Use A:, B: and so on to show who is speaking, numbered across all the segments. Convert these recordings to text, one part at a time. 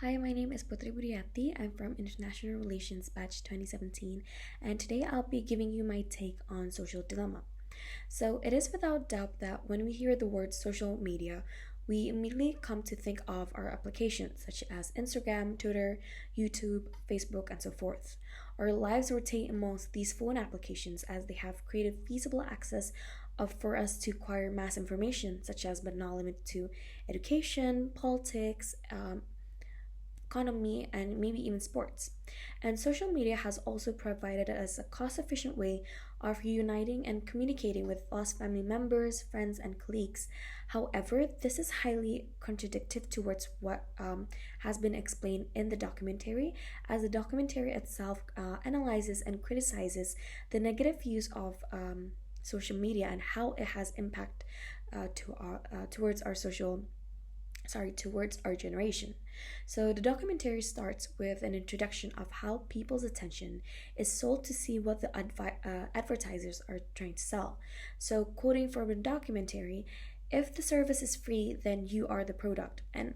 A: Hi, my name is Budiaty. I'm from International Relations Batch 2017, and today I'll be giving you my take on social dilemma. So, it is without doubt that when we hear the word social media, we immediately come to think of our applications such as Instagram, Twitter, YouTube, Facebook, and so forth. Our lives rotate amongst these phone applications as they have created feasible access for us to acquire mass information, such as but not limited to education, politics, economy, and maybe even sports. And social media has also provided us a cost efficient way of reuniting and communicating with lost family members, friends, and colleagues. However, this is highly contradictory towards what has been explained in the documentary, as the documentary itself analyzes and criticizes the negative use of social media and how it has impact towards our towards our generation. So the documentary starts with an introduction of how people's attention is sold to see what the advertisers are trying to sell. So quoting from the documentary, if the service is free, then you are the product. And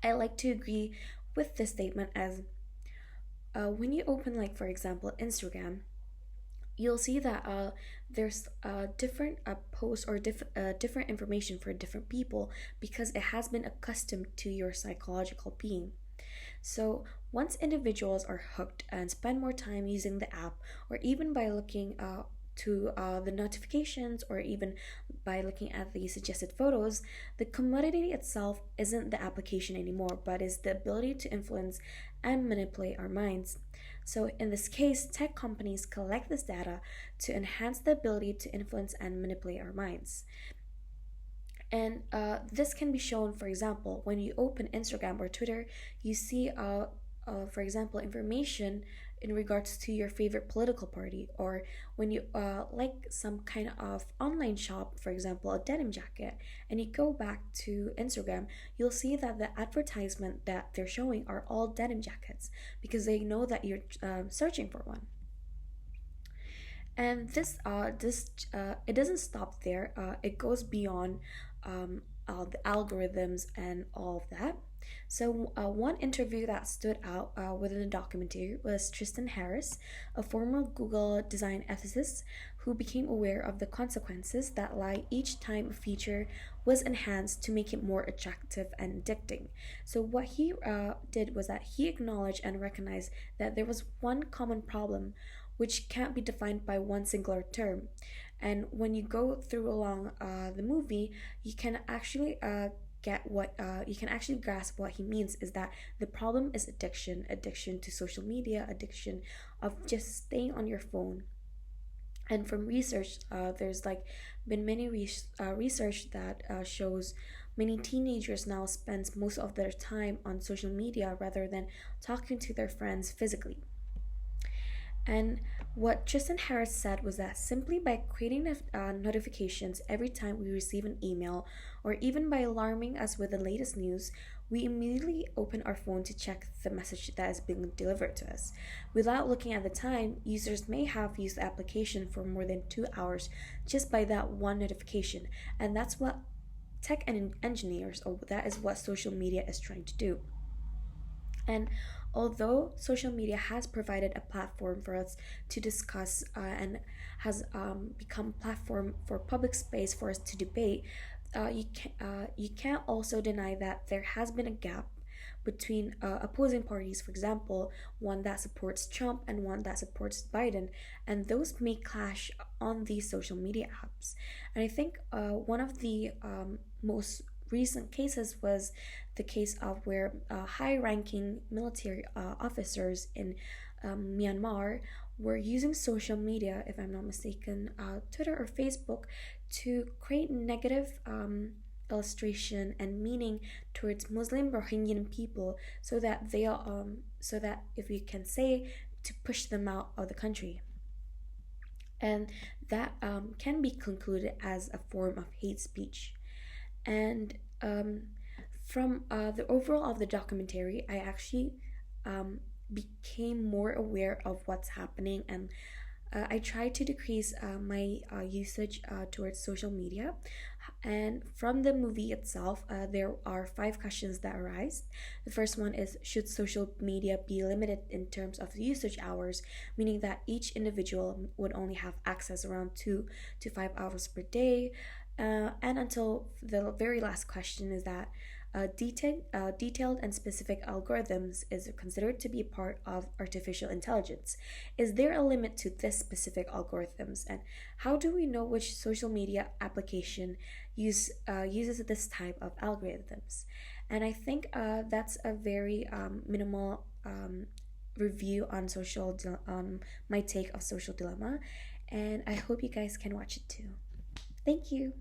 A: I like to agree with this statement as when you open, like for example, Instagram, you'll see that there's different posts or different information for different people because it has been accustomed to your psychological being. So once individuals are hooked and spend more time using the app, or even by looking to the notifications, or even by looking at the suggested photos, the commodity itself isn't the application anymore, but is the ability to influence and manipulate our minds. So, in this case, tech companies collect this data to enhance the ability to influence and manipulate our minds. And this can be shown, for example, when you open Instagram or Twitter, you see, for example, information in regards to your favorite political party, or when you like some kind of online shop, for example, a denim jacket, and you go back to Instagram, you'll see that the advertisement that they're showing are all denim jackets because they know that you're searching for one. And it doesn't stop there. It goes beyond the algorithms and all of that. So one interview that stood out within the documentary was Tristan Harris, a former Google design ethicist who became aware of the consequences that lie each time a feature was enhanced to make it more attractive and addicting. So what he did was that he acknowledged and recognized that there was one common problem which can't be defined by one singular term. And when you go through along the movie, you can actually get what you can actually grasp what he means is that the problem is addiction to social media, addiction of just staying on your phone. And from research, there's like been many research that shows many teenagers now spends most of their time on social media rather than talking to their friends physically. And what Tristan Harris said was that simply by creating notifications every time we receive an email, or even by alarming us with the latest news, we immediately open our phone to check the message that is being delivered to us. Without looking at the time, users may have used the application for more than 2 hours just by that one notification. And that's what tech and engineers, or that is what social media is trying to do. And although social media has provided a platform for us to discuss and has become a platform for public space for us to debate, you can't also deny that there has been a gap between opposing parties, for example, one that supports Trump and one that supports Biden, and those may clash on these social media apps. And I think one of the most recent cases was the case of where high ranking military officers in Myanmar were using social media, if I'm not mistaken, Twitter or Facebook, to create negative illustration and meaning towards Muslim Rohingyan people, so that if you can say, to push them out of the country. And that can be concluded as a form of hate speech. And from the overall of the documentary, I actually became more aware of what's happening and I try to decrease my usage towards social media. And from the movie itself, there are five questions that arise. The first one is: should social media be limited in terms of usage hours, meaning that each individual would only have access around 2 to 5 hours per day? And until the very last question is that detailed and specific algorithms is considered to be part of artificial intelligence. Is there a limit to this specific algorithms, and how do we know which social media application uses this type of algorithms? And I think that's a very minimal review on on my take of social dilemma, and I hope you guys can watch it too. Thank you.